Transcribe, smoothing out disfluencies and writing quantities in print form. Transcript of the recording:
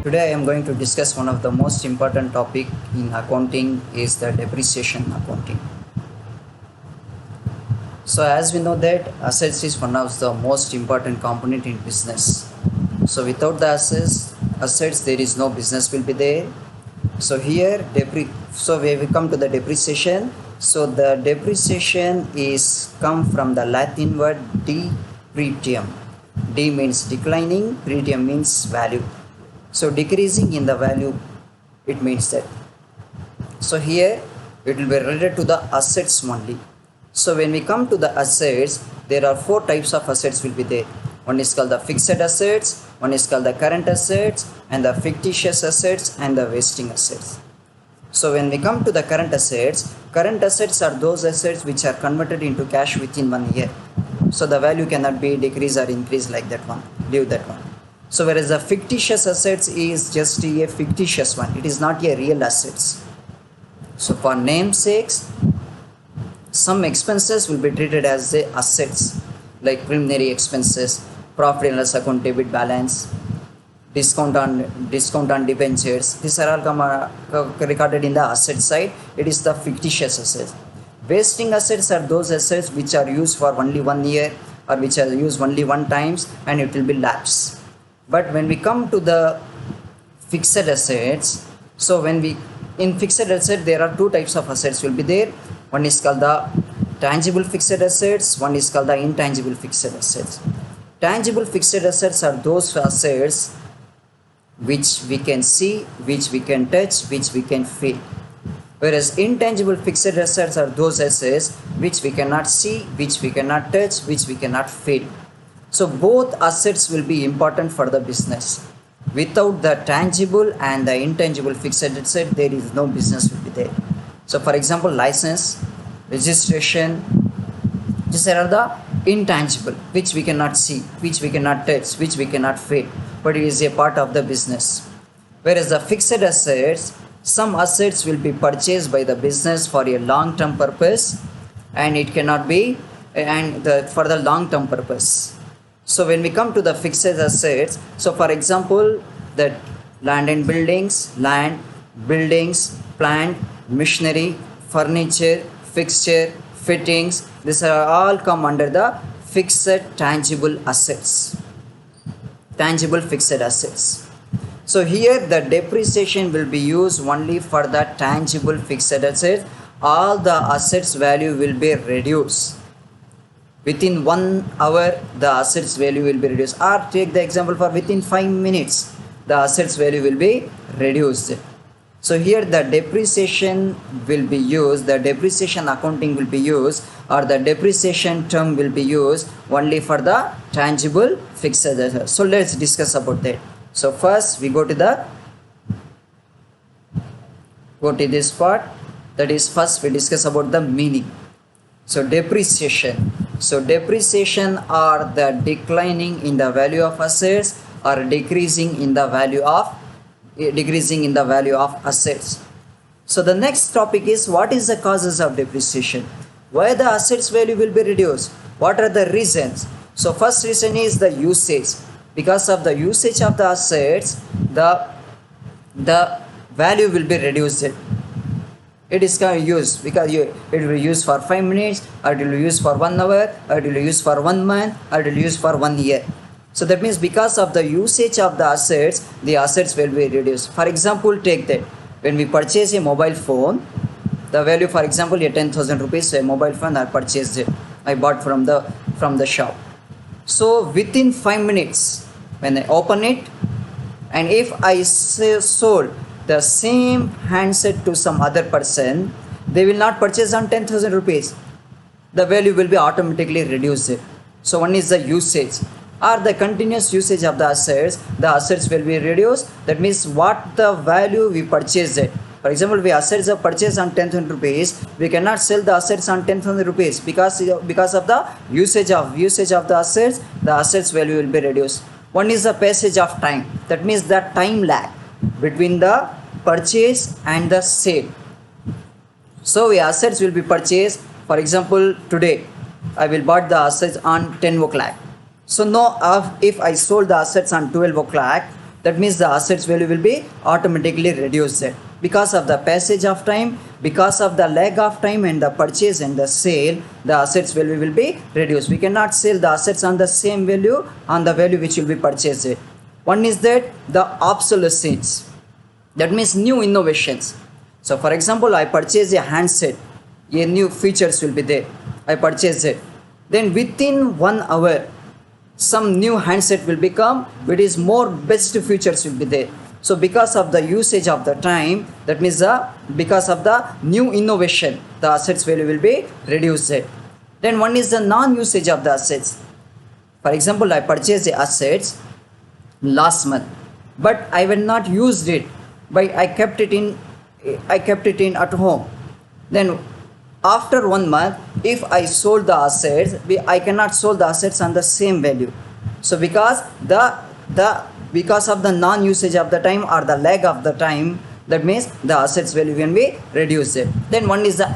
Today I am going to discuss one of the most important topic in accounting is the depreciation accounting. So as we know that assets is one of the most important component in business. So without the assets there is no business will be there. So here so when we come to the depreciation, so the depreciation is come from the Latin word depretium. D means declining, pretium means value. So decreasing in the value, it means that. So here it will be related to the assets only. So when we come to the assets, there are four types of assets will be there. One is called the fixed assets, one is called the current assets, and the fictitious assets and the wasting assets. So when we come to the current assets are those assets which are converted into cash within 1 year. So the value cannot be decreased or increased like that one, leave that one. So whereas the fictitious assets is just a fictitious one, it is not a real assets. So for namesakes, some expenses will be treated as the assets like preliminary expenses, profit and loss account debit balance, discount on debentures. These are all recorded in the asset side. It is the fictitious assets. Wasting assets are those assets which are used for only 1 year or which are used only one times and it will be lapse. But when we come to the fixed assets, so when we in fixed asset there are two types of assets will be there. One is called the tangible fixed assets, one is called the intangible fixed assets. Tangible fixed assets are those assets which we can see, which we can touch, which we can feel. Whereas intangible fixed assets are those assets which we cannot see, which we cannot touch, which we cannot feel. So both assets will be important for the business. Without the tangible and the intangible fixed asset, there is no business will be there. So for example, license, registration, these are the intangible, which we cannot see, which we cannot touch, which we cannot feel, but it is a part of the business. Whereas the fixed assets, some assets will be purchased by the business for a long-term purpose and it cannot be for the long-term purpose. So when we come to the fixed assets, so for example, the land and buildings, plant, machinery, furniture, fixture, fittings, these are all come under the fixed tangible assets, tangible fixed assets. So here the depreciation will be used only for the tangible fixed assets. All the assets value will be reduced. Within 1 hour, the assets value will be reduced. Or take the example for within 5 minutes, the assets value will be reduced. So here the depreciation will be used, the depreciation accounting will be used, or the depreciation term will be used only for the tangible fixed assets. So let's discuss about that. So first we go to this part, that is first we discuss about the meaning. So depreciation. So depreciation are the declining in the value of assets or decreasing in the value of assets. So the next topic is what is the causes of depreciation? Why the assets value will be reduced? What are the reasons? So first reason is the usage. Because of the usage of the assets, the value will be reduced. It is used because it will be used for 5 minutes, or it will be used for 1 hour, or it will be used for 1 month, or it will be used for 1 year. So that means because of the usage of the assets will be reduced. For example, take that when we purchase a mobile phone, the value, for example, 10,000 rupees a mobile phone I purchased it. I bought from the shop. So within 5 minutes, when I open it, and if I sold the same handset to some other person, they will not purchase on 10,000 rupees. The value will be automatically reduced. So one is the usage or the continuous usage of the assets will be reduced. That means what the value we purchased it. For example, we assets are purchased on 10,000 rupees, we cannot sell the assets on 10,000 rupees because of the usage of the assets value will be reduced. One is the passage of time. That means the time lag between the purchase and the sale. So the assets will be purchased. For example, today I will bought the assets on 10 o'clock. So now if I sold the assets on 12 o'clock, that means the assets value will be automatically reduced. Because of the passage of time, because of the lag of time and the purchase and the sale, the assets value will be reduced. We cannot sell the assets on the same value, on the value which will be purchased. One is that the obsolescence, that means new innovations. So for example, I purchase a handset, a new features will be there, I purchase it, then within 1 hour some new handset will become, it is more best features will be there. So because of the usage of the time, that means because of the new innovation, the assets value will be reduced. Then one is the non-usage of the assets. For example, I purchased the assets last month, but I will not used it, but I kept it in at home. Then after 1 month, if I sold the assets, I cannot sold the assets on the same value. So because because of the non-usage of the time or the lag of the time, that means the assets value can be reduced. Then one is the